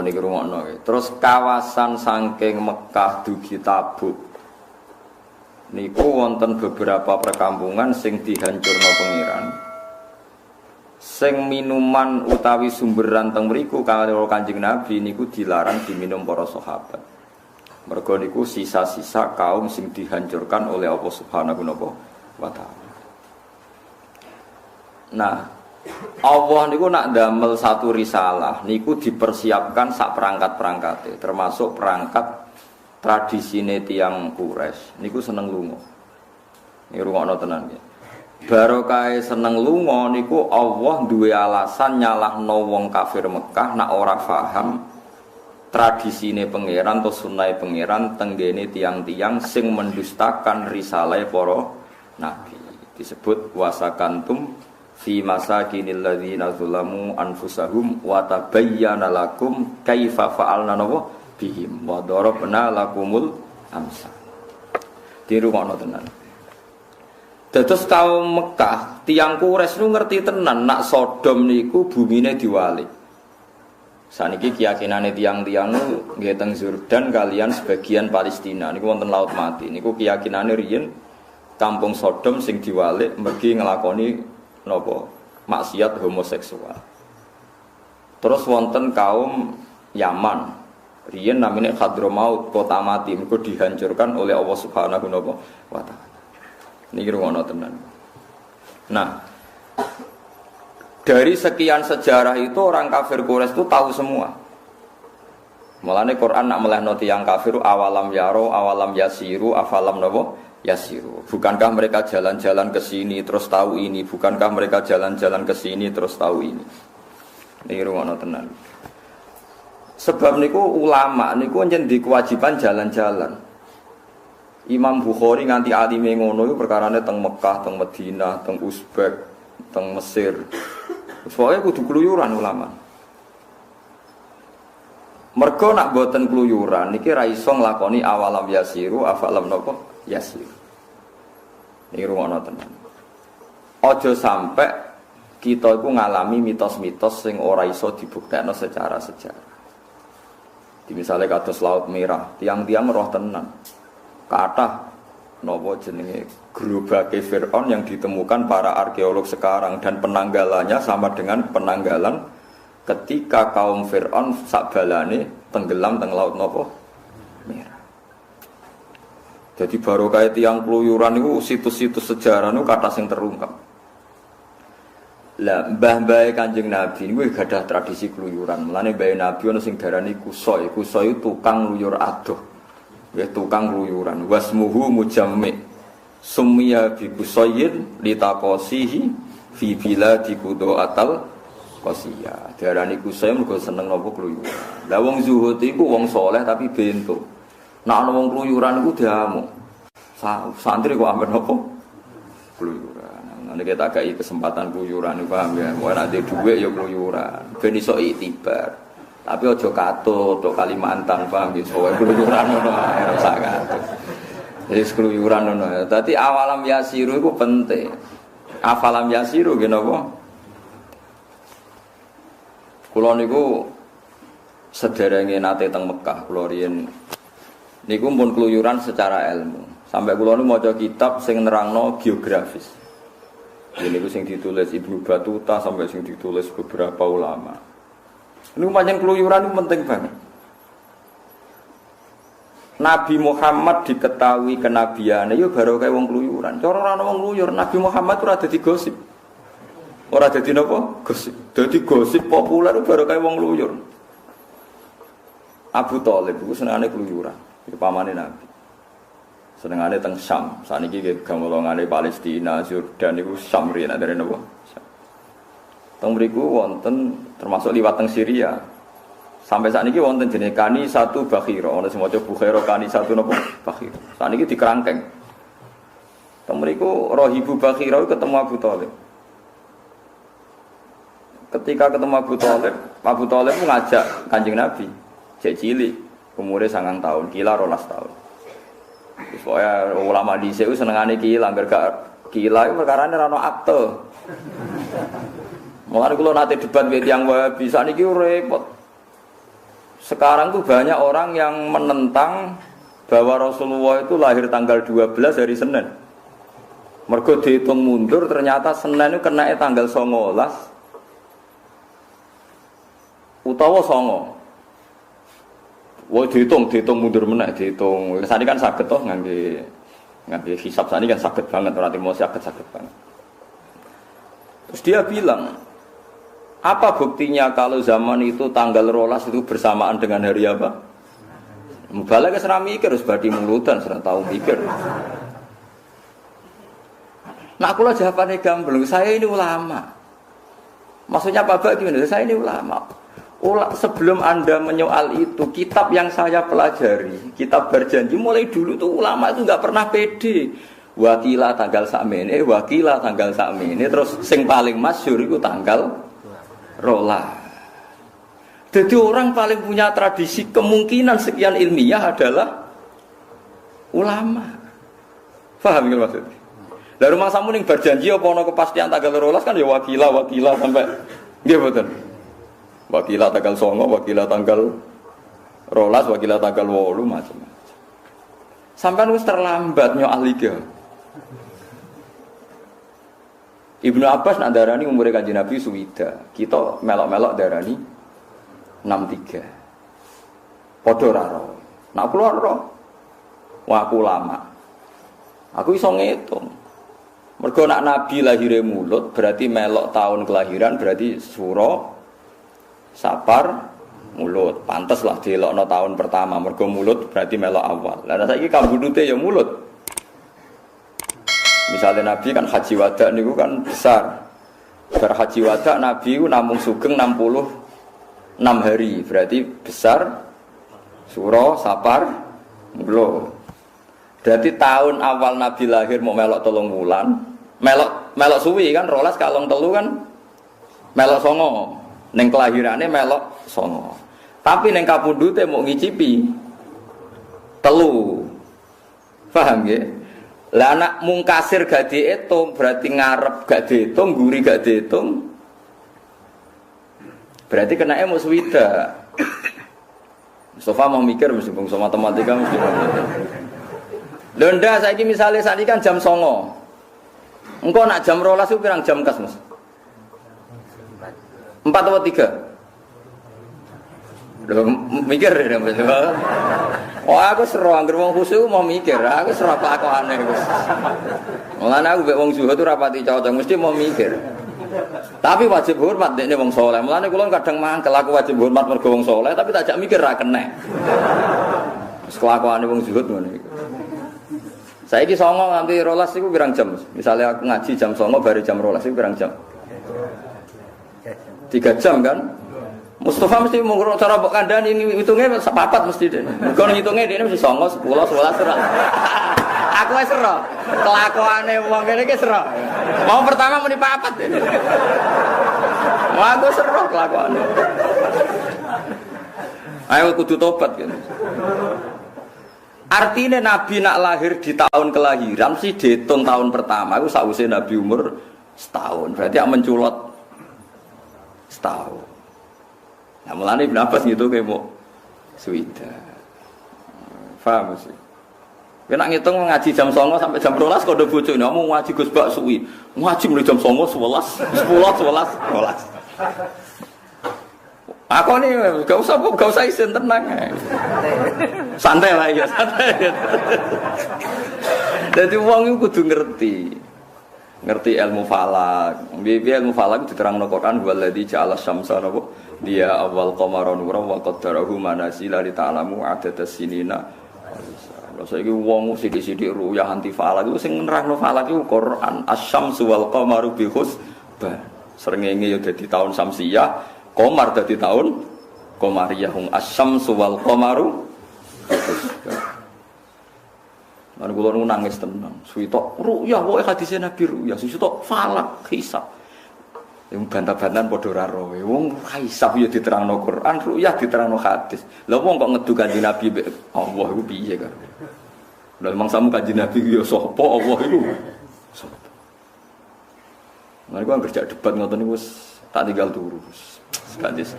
niki rungokno. Terus kawasan saking Mekah dugi Tabuk niku wonten beberapa perkampungan sing dihancurno pengiran. Sing minuman utawi sumberan teng mriku karo Kanjeng Nabi niku dilarang diminum para sahabat. Mergo niku sisa-sisa kaum sing dihancurkan oleh Allah Subhanahu wa taala. Nah, Allah niku nak damel satu risalah niku dipersiapkan sak perangkat-perangkate, termasuk perangkat tradisine tiyang Quraisy niku seneng lunga. Niki rungokno tenan nggih. Barokah seneng lunga niku Allah duwe alasan nyalahno wong kafir Mekah nak ora paham tradisine pangeran atau sunnahe pangeran tenggene tiang-tiang sing mendustakan risalah para nabi. Disebut wasakantum fi masakinil ladzina zalamu anfusahum wa tabayyana lakum kaifa fa'alna bihim wa darabna lakumul amsal. Dirungokno tenan. Dados kaum Mekah, tiang Quraisy nu ngerti tenan nak Sodom niku bumine diwalik. Saniki keyakinane tiang-tiang nggih teng Yordan kalian sebagian Palestina niku wonten Laut Mati. Niku keyakinane riyen kampung Sodom sing diwalik mergi nglakoni napa maksiat homoseksual. Terus wonten kaum Yaman. Riyen namine Hadramaut, kota mati, mergo dihancurkan oleh Allah Subhanahu wa taala. Niki rumono tenan. Nah, dari sekian sejarah itu orang kafir Quraisy itu tahu semua. Mulane Quran nak melehno tiyang kafir awalam yaro, awalam yasiru, afalam napa yasiru. Bukankah mereka jalan-jalan ke sini terus tahu ini? Bukankah mereka jalan-jalan ke sini terus tahu ini? Niki rumono tenan. Sebab niku ulama niku njen di kewajiban jalan-jalan. Imam Bukhari nganti alime ngono iku perkarane teng Mekah, teng Madinah, teng Uzbek, teng Mesir. Soale kudu kluyuran ulama. Mergo nak boten kluyuran niki ra iso nglakoni awalam yasiru, afalam napa yasir. Niki rumono tenan. Aja sampai kita iku ngalami mitos-mitos sing ora iso dibuktekno secara sejarah. Di misalnya kados Laut Merah, tiang-tiang roh tenan. Kathah napa jenenge gerobake Firaun yang ditemukan para arkeolog sekarang dan penanggalannya sama dengan penanggalan ketika kaum Firaun sakbalane tenggelam teng Laut napa Merah. Jadi barokah tiang keluyuran niku situs-situs sejarah niku kathah sing terungkap. Lah mbah-mbah Kanjeng Nabi niku gadah tradisi keluyuran. Mulane mbah Nabi ana sing darani kusoi. Kusoi tukang luyur adoh. Ya tukang keluyuran. Wasmuhu mujammi. Summiya bi kusoyin litaqasihi fi biladi qudu'atal qasiyah. Darani kusoi mergo seneng napa keluyuran. Lah wong zuhud iku wong saleh tapi bento. Nek ana wong keluyuran iku diamuk. Santri kok amben napa? Keluyuran. Nek kita gak kesempatan keluyuran paham ya. Mau nek dhuwit ya keluyuran. Ben iso itibar. Tapi aja katut tok Kalimantan paham ya. Soale keluyuran ngono ae ora sak katut. Wis keluyuran ngono. Dadi awalam yasiru iku penting. Afalam yasiru nggih napa? Kula niku sederenge nate teng Mekah kula riyen niku pun keluyuran secara ilmu. Sampai kula niku maca kitab sing nerangno geografis. Ini ku sing ditulis Ibnu Battuta sampai sing ditulis beberapa ulama. Ini pancen keluyuran itu penting banget. Nabi Muhammad diketahui kenabiane yo baru kaya wong keluyuran. Cara ora ana wong keluyur, Nabi Muhammad ora dadi gosip. Ora dadi napa? Gosip. Dadi gosip populer baru kaya wong keluyur. Abu Thalib iku senengane keluyuran, iku pamane Nabi. Senengane teng Syam, saniki nggih gamolongane Palestina, Yordan niku Syam riyen ndare napa? Teng mriku wonten termasuk liwat teng Syria. Sampai sakniki wonten jenenge Kani satu Bakhira, ana sing maca Bukhaira Kani satu napa? Bakhira. Sakniki dikerangkeng. Teng mriku Rahibu Bakhira ketemu Abu Thalib. Ketika ketemu Abu Thalib ngajak Kanjeng Nabi, cek cilik, umure 9 tahun, kila 12 tahun. Supaya ulama dhisik ku senengane kila, angger gak kila iku perkarane ora ono akte. Mulane kula nate debat mbek tiyang Wahabi, sakniki repot. Sekarang tuh banyak orang yang menentang bahwa Rasulullah itu lahir tanggal 12 hari Senin. Mergo dihitung mundur ternyata Senin itu kena tanggal 19 utawa 9. Wah dihitung mundur meneh dihitung. Sani kan saged toh ngangge hisab sani kan saged banget ora timo saged banget. Terus dia bilang, apa buktinya kalau zaman itu tanggal 12 itu bersamaan dengan hari apa? Mubalak serah mikir, harus badi mulutan, serah tahu mikir. Nah aku lah jawabannya gamblang, saya ini ulama. Maksudnya Pak Bak gimana? Saya ini ulama. Sebelum Anda menyoal itu, kitab yang saya pelajari, kitab berjanji, mulai dulu tuh ulama itu nggak pernah pede. Wakilah tanggal sakmene, wakilah tanggal sakmene, terus sing paling masyhur itu tanggal rola. Jadi orang paling punya tradisi kemungkinan sekian ilmiah adalah ulama. Paham nggak maksudnya? Dari rumah samu ning berjanji apa ana kepastian tanggal rolas kan ya wakilah sampai nggih mboten. Wakilah tanggal 9, wakilah tanggal rolas, wakilah tanggal 8 macam-macam. Sampai wis terlambat nyo ahli ge. Ibnu Abbas nak darani umure Kanjeng Nabi suwida. Kita melok-melok darani 63. Padha ora ro. Nak kula ro. Wah aku lama. Aku iso ngitung. Mergo nak Nabi lahire mulut berarti melok tahun kelahiran berarti Suro Sapar mulut. Pantes lah dielokno tahun pertama mergo mulut berarti melok awal. Lah saiki kambudute ya mulut. Misalnya Nabi kan haji wada niku kan besar. Berhaji wada Nabi ku namung sugeng 66 hari, berarti besar Suro, Sapar, Mulo. Berarti tahun awal Nabi lahir mau melok 3 wulan. Melok suwi kan 12 kalong 3 kan melok 9. Ning kelahirane melok 9. Tapi ning kapundhute mau ngicipi 3. Paham nggih? Lah anak mungkasir gak dihitung berarti ngarep gak dihitung, guri gak dihitung. Berarti kena emos wida. Mustafa mau mikir mesti bangsa matematika mesti. Lho ndak saiki misale sakniki kan jam 09.00. Engko nak jam 12 ku pirang jam kas, Mas? 4 atau 3? Lho mikir ya Mas. Oh aku seru anggere wong khusyuk mau mikir, aku seru kelakuane Gus. Mulane aku mek wong zuhud ora pati cocok, mesti mau mikir. Tapi wajib hormat dekne wong saleh. Mulane kula kadang mangkel aku wajib hormat mergo wong saleh, tapi tak jak mikir ra kena. Wis kelakuane wong zuhud ngono iku. Saiki 09.00 nganti 12 iku pirang jam? Misalnya aku ngaji jam 09.00 bare jam 12 iku pirang jam? 3 jam kan? Mustafa mesti mengurung cara mbok kandhani hitungnya sepapat mesti dene. Mergo ngitungnya dene mesti 9, 10, 11 ora. Aku wis ero. Kelakuane wong kene iki ero. Mau pertama muni papat dene. Wah aku ero kelakuane. Ayo kudu tobat kan. Artinya Nabi nak lahir di tahun kelahiran mesti dihitung tahun pertama. Aku sakwise Nabi umur setahun. Berarti yang menculot setahun. Nah mulane Ibnu Abbas gitu kayak mau suwida. Paham sih? Kena ngitung ngaji jam 09.00 sampai jam 12 kode bojone ngomong ngaji Gus Bak suwi. Ngaji mulai jam 09.00 11, 10, 11. Aku nih gak usah isin tenang. Santai lah ya, santai. Jadi wong iku kudu ngerti ilmu falak. Ilmu falak diterangno Quran waladzi ja'ala syamsa dia awal qamara nuran wa qaddarahu manazila li ta'lamu adadas sinina. Lha saiki wong sithik-sithik ruyah anti falak iku sing nerangno falak iku Quran. Asy-syamsu wal qamaru bi husban. Srengenge ya dadi taun Samsiyah, qamar dadi taun Qamariyah. Asy-syamsu wal qamaru lan kula nangis tenan. Suwi tok ruyah pokoke hadise Nabi ruyah, suwi tok falak hisab. Yang bantah-bantahan padha ora roe. Wong hisab ya diterangno Quran, ruyah diterangno hadis. Lha wong kok ngedu Kanjeng Nabi Allah iku piye kan? Lha mangsamu Kanjeng Nabi ya sapa Allah iku? Sapa? Mereka kerja debat ngoten niku wis tak tinggal turu. Sekadis.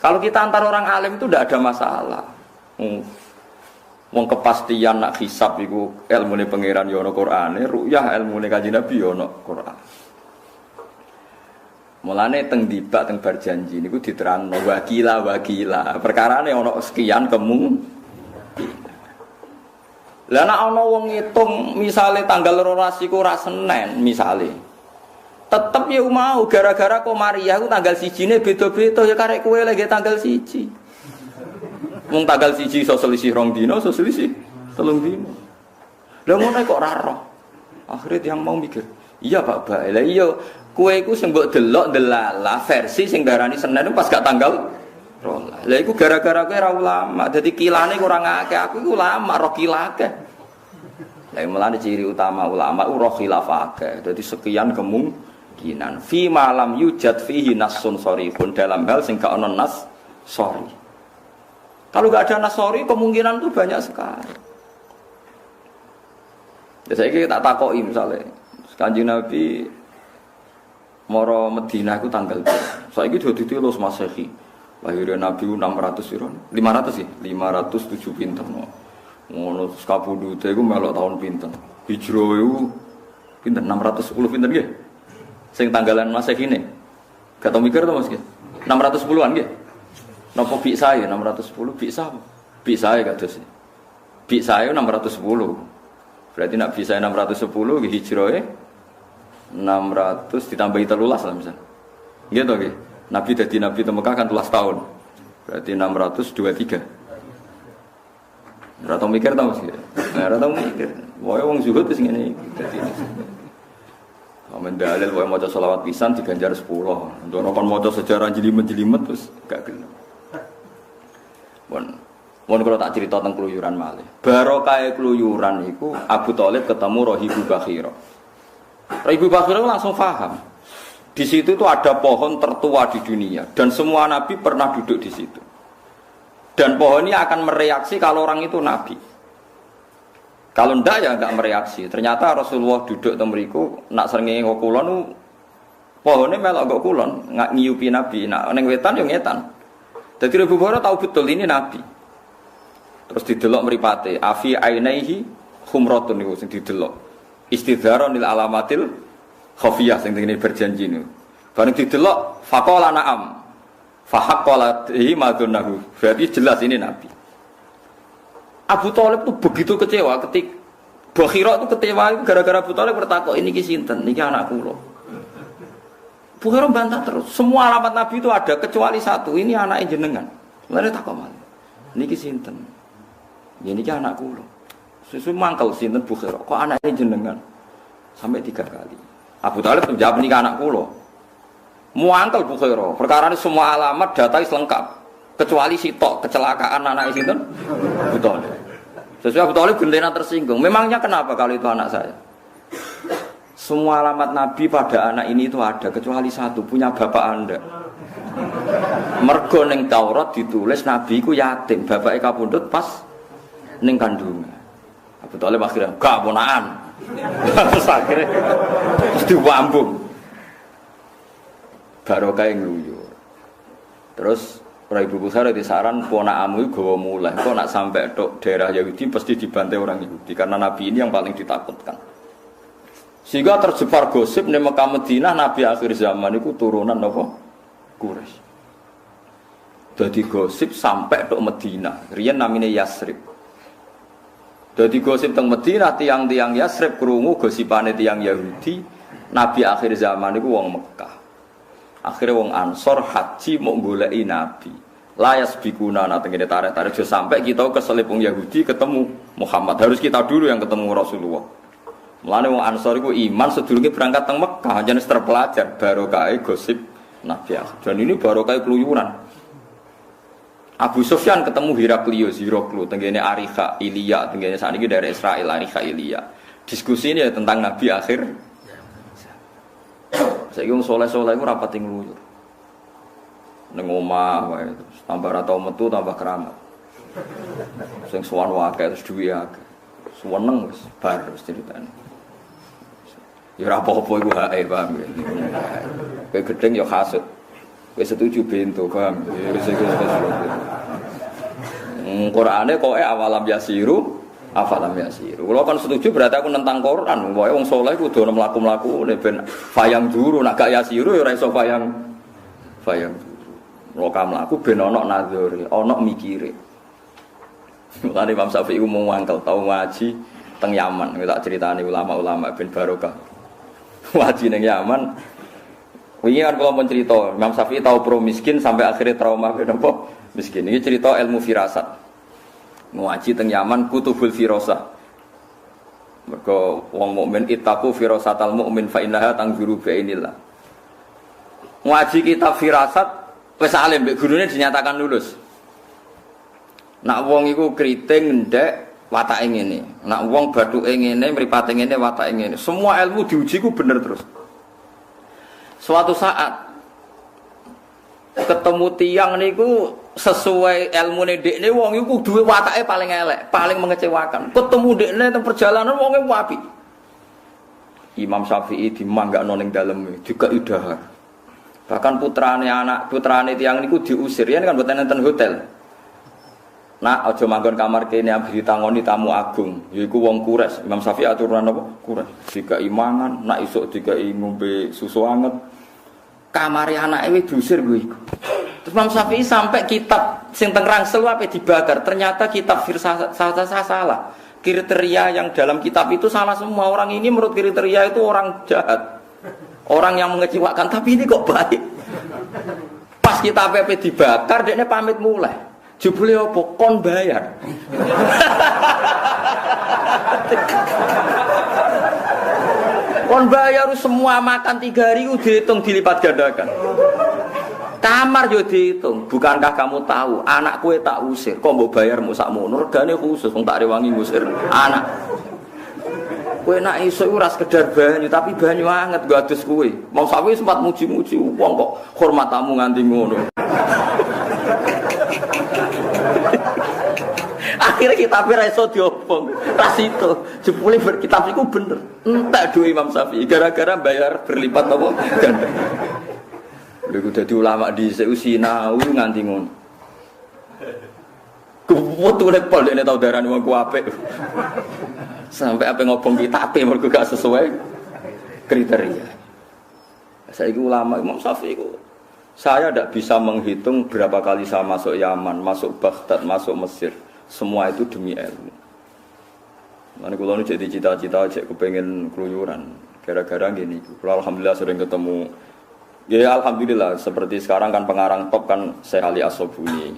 Kalau kita antar orang alim itu tidak ada masalah. Wong kepastian nak hisab iku ilmune pangeran yo ana Qur'ane, ru'yah ilmune Kanjeng Nabi yo ana Qur'an. Mulane teng dibak teng bar janji niku diterangno wakila. Perkarane ana sekian Lah nek ana wong ngitung misale tanggal 12 iku ora Senin misale. Tetep ya mau gara-gara Komariah ku tanggal 1-ne beda-beda ya karek kowe lagi tanggal 1. Wong tanggal 1 iso selisih 2 dina, iso selisih 3 dina. Lah ngono kok ora roh. Akhire yang mau mikir, iya Pak Bae. Lah iya kowe iku sing mbok delok delalah versi sing darani Senin pas gak tanggal 12. Lah iku gara-gara kowe ora ulama, dadi kilane kurang akeh. Aku iku ulama, roh kilake. Lah mulane ciri utama ulama roh khilaf akeh. Dadi sekian kemungkinan fi malam yujad fihi nasun sharifun dalam hal sing gak ono nas sorry. Kalau gak ada nas sorry kemungkinan itu banyak sekali. Ya saya tak takoki misalnya Kanjeng Nabi moro Madinah itu tanggal saiki dadi 3 Masehi. Lahirnya Nabi 600 piro? 500 sih, 507 pinten. Ngono kabudute iku melok tahun pinten. Hijrah iku pinten 610 pinten nggih. Sing tanggalan Masehi ne. Gak tau mikir to Mas nggih. 610-an nggih. Napa bik saya 610 bik sapa? Bik saya kados. Bik saya 610. Berarti nak bisa 610 nggih hijrahe 600 ditambahi 13 lah misal. Nggih to nggih. Nabi dadi nabi te Mekah kan 13 tahun. Berarti 623. Ora tau mikir ta Mas. Ora tau mikir. Wae wong zuhud wis ngene iki dadi. Amen dalil wae maca selawat pisan diganjar 10. Ndono kon maca sejarah jelimet-jelimet terus gak gelem. Mun kalau tak cerita tentang keluyuran malih. Barokah keluyuran iku Abu Thalib ketemu Rahibu Bakhira. Rahibu Bakhira langsung paham. Di situ itu ada pohon tertua di dunia dan semua nabi pernah duduk di situ. Dan pohon ini akan mereaksi kalau orang itu nabi. Kalau ndak ya enggak mereaksi. Ternyata Rasulullah duduk teng mriku nak srengenge kok kulon pohone melok kok kulon, ngak ngiyupi nabi. Nak ning wetan yo ngetan. Dadi Abu Hurairah tahu betul ini nabi. Terus didelok mripate, afi ainaihi khumratun niku sing didelok. Istidharon lil alamatil khafiyah sing ngene berjanji niku. Bareng didelok faqala na'am. Fahaqqalatihi madunahu. Berarti jelas ini nabi. Abu Thalib itu begitu kecewa ketika Bakhira itu kecewa gara-gara Abu Thalib bertakok ini ki sinten? Niki anak kula. Bakhira bantah terus. Semua alamat nabi itu ada kecuali satu, ini anake jenengan. Lha takok malih. Niki sinten? Ya niki anak kula. Susu mangkel sinten Bakhira? Kok anake jenengan? Sampai 3 kali. Abu Thalib menjawab niki anak kula. Muangkel Bakhira. Perkara ini semua alamat data lengkap. Kecuali sitok kecelakaan anak sinten? Abu Thalib. Sesuai Abu Thalib gendena tersinggung. Memangnya kenapa kalau itu anak saya? Semua alamat Nabi pada anak ini itu ada kecuali satu, punya bapak Anda. Mergo ning Taurat ditulis Nabi ku yatim, bapake kapundhut pas ning kandungan. Abu Thalib akhirnya gak ponakan. Terus akhirnya terus diwambung. Barokah ngluyur. Terus Ora Ibu Bukhari disaran ponakamu gawa mulai. Kok nak sampai tok daerah Yahudi pasti dibantai orang Yahudi karena Nabi ini yang paling ditakutkan. Sehingga tersebar gosip di Mekah Madinah Nabi akhir zaman itu turunan apa? Quraisy. Jadi gosip sampai tok Madinah. Riyen namanya Yasrib. Jadi gosip teng Madinah tiang-tiang Yasrib krungu gosipane tiang Yahudi Nabi akhir zaman itu wong Mekah. Akhirnya wong Ansor haji mau goleki Nabi. Layas bikuna natengene tarik-tarik sampai kita keselip wong Yahudi ketemu Muhammad. Harus kita dulu yang ketemu Rasulullah. Mulane wong Ansor iku iman sedurunge berangkat teng Mekah, jenis terpelajar barokah gosip Nabi. Dan ini barokah keluyuran. Abu Sufyan ketemu Heraklius, Hiroklu, tenggene Arikha, Ilya, tenggene sakniki daerah Israel, Arikha, Ilya. Diskusi ini ya tentang Nabi akhir. Saiki wong saleh-saleh iku rapati ngluyur. Ning omah wae terus tambah ra tau metu tambah keramat. Sing sowan wae terus duwe akeh. Seneng wis bar wis ceritane. Ya ora apa-apa iku hae paham ya. Kayak gedeng ya hasud. Kowe setuju bento, paham? Wis iku Qur'ane kok awalam yasiru afalam yasiru. Kalau kan setuju berarti aku nentang Quran. Pokoke wong saleh kudu ono mlaku-mlaku ben fayang duru, nek gak yasiru ya ora iso fayang duru. Lokam mlaku ben ono nadzure, ono mikire. Mulane Imam Syafi'i mau mangkel tau ngaji teng Yaman, tak critani ulama-ulama ben barokah. Ngaji ning Yaman. Wingi kan kula pun cerita, Imam Syafi'i tau pro miskin sampai akhirnya trauma ben apa? Miskin. Ini cerita ilmu firasat. Ngaji teng Yaman kutubul firasah. Mergo wong mukmin ittaqu firasatal mukmin fa innaha tanzuru bi'ainillah. Ngaji kitab firasat wis alim mbek gurune dinyatakan lulus. Nak wong iku kriting ndek watake ngene. Nak wong bathuke ngene, mripate ngene, watake ngene. Semua ilmu diuji ku bener terus. Suatu saat ketemu tiang niku sesuai ilmune dekne wong iku duwe watake paling elek, paling mengecewakan. Ketemu dekne teng perjalanan wonge apik. Imam Syafi'i dimanggakno ning dalem juga idahar. Bahkan putrane tiang niku diusir, yen kan mboten enten hotel. Nak aja manggon kamar kene ditangoni tamu agung, yaiku wong Quraisy. Imam Syafi'i aturan apa? Quraisy. Dikai mangan, nak isuk dikai ngombe susu anget. Kamare anake wis diusir kuwi iku. Terus Imam Syafi'i sampai kitab sing teng Rangsel ape dibakar. Ternyata kitab firasat salah. Kriteria yang dalam kitab itu salah semua. Orang ini menurut kriteria itu orang jahat. Orang yang mengecewakan, tapi ini kok baik. Pas kitab ape dibakar, dekne pamit mulai. Jebule opo kon bayar. Kon bayar semua makan 3 hari dihitung dilipat gandakan. Kamar yo dihitung. Bukankah kamu tahu anak kue tak usir, kok mbok bayar mu sakmono, regane khusus wong tak rewangi ngusir anak. Kowe nak iso ora sekedar banyu, tapi banyu anget nggo adus kowe. Mau sawi sempat muji-muji wong kok hormat tamu nganti ngono. Akhirnya kitabnya raiso diobong ras itu jebule berkitab itu bener entek duwe Imam Syafi'i gara-gara bayar berlipat apa ganda lha dadi ulama dhisik sinau nganti ngono kuwatune pol dene tau darani wong ku apik sampai apa ngobong kitabe mergo gak sesuai kriteria. Saiki ulama Imam Syafi'i saya tidak bisa menghitung berapa kali saya masuk Yaman, masuk Baghdad, masuk Mesir. Semua itu demi ilmu. Mana kalau nu jadi cita-cita, cek kepengen keluyuran. Gara-gara gini, kalau alhamdulillah sering ketemu. Ya alhamdulillah, seperti sekarang kan pengarang top kan Syekh Ali As-Sobuni.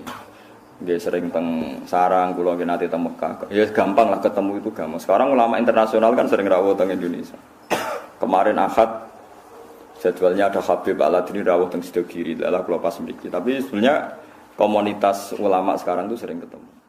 Dia sering teng sarang, kalau nanti teng Mekah. Ya gampang lah ketemu itu gampang. Sekarang ulama internasional kan sering rawuh teng Indonesia. Kemarin Ahad jadwalnya ada Habib Al-Adni rawuh teng Sidogiri, adalah kalau pas mriki. Tapi sebenarnya komunitas ulama sekarang itu sering ketemu.